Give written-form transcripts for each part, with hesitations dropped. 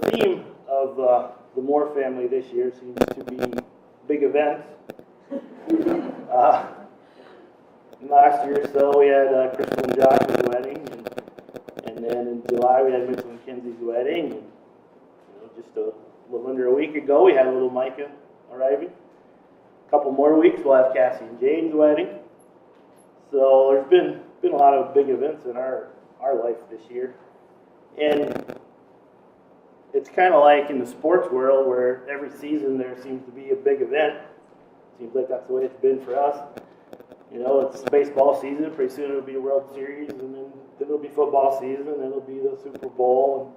The theme of the Moore family this year seems to be big events. Last year or so we had Crystal and Josh's wedding, and then in July we had Mitchell and Kenzie's wedding, and just a little under a week ago we had little Micah arriving. A couple more weeks we'll have Cassie and Jane's wedding. So there's been a lot of big events in our life this year. And it's kind of like in the sports world where every season there seems to be a big event. Seems like that's the way it's been for us. It's baseball season. Pretty soon it'll be a World Series, and then it'll be football season, and it'll be the Super Bowl.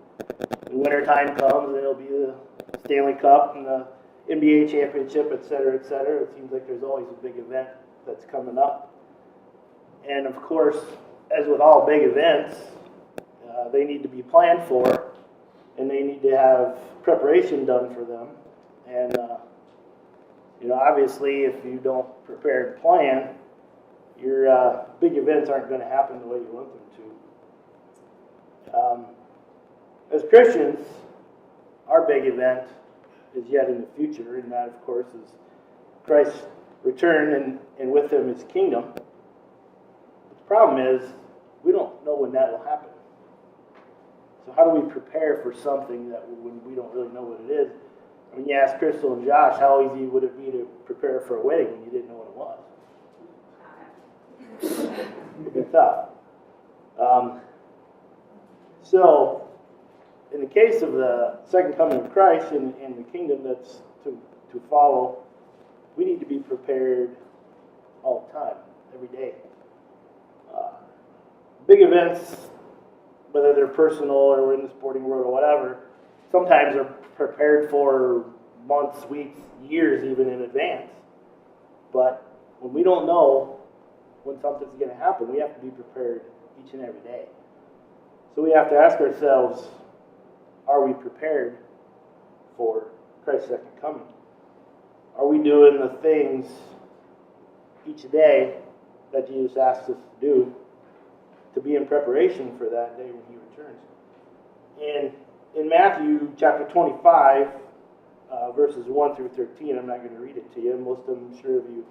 And when winter time comes, and it'll be the Stanley Cup and the NBA championship, et cetera, et cetera. It seems like there's always a big event that's coming up. And of course, as with all big events, they need to be planned for, and they need to have preparation done for them. And obviously, if you don't prepare and plan, your big events aren't going to happen the way you want them to. As Christians, our big event is yet in the future, and that, of course, is Christ's return and with him his kingdom. The problem is, we don't know when that will happen. So how do we prepare for something that when we don't really know what it is? I mean, you ask Crystal and Josh, how easy would it be to prepare for a wedding when you didn't know what it was? It would be tough. So, in the case of the second coming of Christ and the kingdom that's to follow, we need to be prepared all the time, every day. Big events, whether they're personal or we're in the sporting world or whatever, sometimes are prepared for months, weeks, years even in advance. But when we don't know when something's going to happen, we have to be prepared each and every day. So we have to ask ourselves, are we prepared for Christ's second coming? Are we doing the things each day that Jesus asks us to do to be in preparation for that day when he returns? And in Matthew chapter 25, verses 1 through 13, I'm not going to read it to you. Most of them, I'm sure of you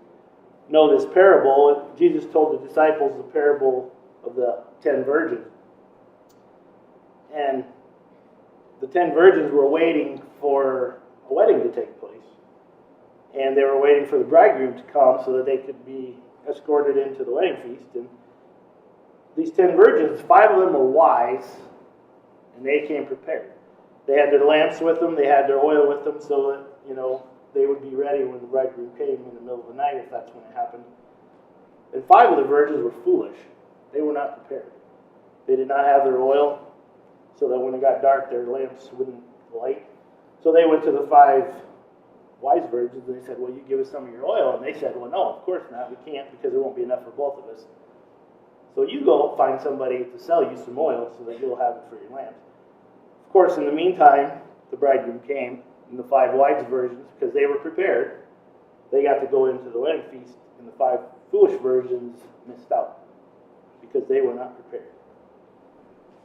know this parable. Jesus told the disciples the parable of the 10 virgins. And the 10 virgins were waiting for a wedding to take place. And they were waiting for the bridegroom to come so that they could be escorted into the wedding feast. And these 10 virgins, 5 of them were wise, and they came prepared. They had their lamps with them, they had their oil with them, so that, they would be ready when the bridegroom came in the middle of the night, if that's when it happened. And 5 of the virgins were foolish. They were not prepared. They did not have their oil, so that when it got dark, their lamps wouldn't light. So they went to the 5 wise virgins, and they said, well, you give us some of your oil. And they said, well, no, of course not. We can't, because there won't be enough for both of us. So you go find somebody to sell you some oil so that you'll have it for your lamps. Of course, in the meantime, the bridegroom came, and the 5 wise virgins, because they were prepared, they got to go into the wedding feast, and the 5 foolish virgins missed out because they were not prepared.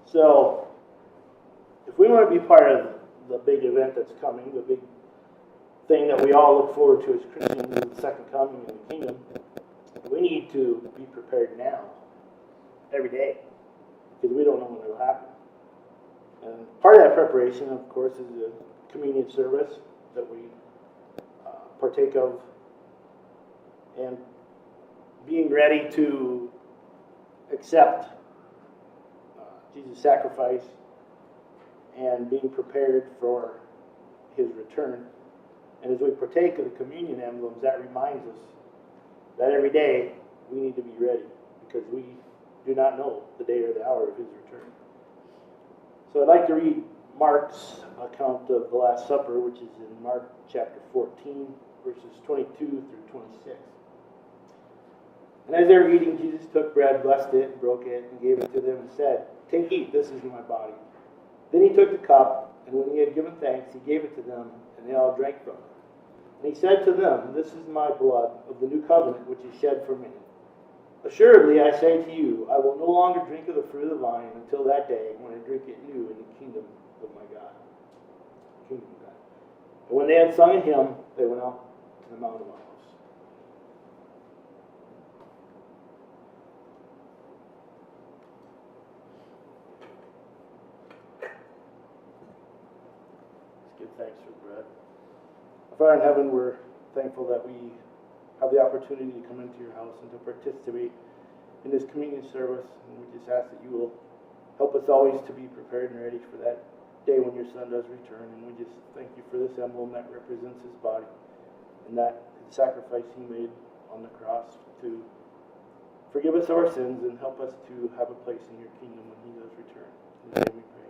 So, if we want to be part of the big event that's coming, the big thing that we all look forward to as Christians, the second coming of the kingdom, we need to be prepared now, every day, because we don't know when it'll happen. And part of that preparation, of course, is the communion service that we partake of, and being ready to accept Jesus' sacrifice and being prepared for his return. And as we partake of the communion emblems, that reminds us that every day we need to be ready, because we do not know the day or the hour of his return. So I'd like to read Mark's account of the Last Supper, which is in Mark chapter 14, verses 22 through 26. And as they were eating, Jesus took bread, blessed it, broke it, and gave it to them and said, "Take, eat, this is my body." Then he took the cup, and when he had given thanks, he gave it to them, and they all drank from it. And he said to them, "This is my blood of the new covenant, which is shed for many. Assuredly, I say to you, I will no longer drink of the fruit of the vine until that day when I drink it new in the kingdom of my God." kingdom of God. And when they had sung a hymn, they went out to the Mount of Olives. Let's give thanks for the bread. Our Father in heaven, we're thankful that we have the opportunity to come into your house and to participate in this communion service. And we just ask that you will help us always to be prepared and ready for that day when your Son does return. And we just thank you for this emblem that represents his body and that sacrifice he made on the cross to forgive us our sins and help us to have a place in your kingdom when he does return. In his name we pray.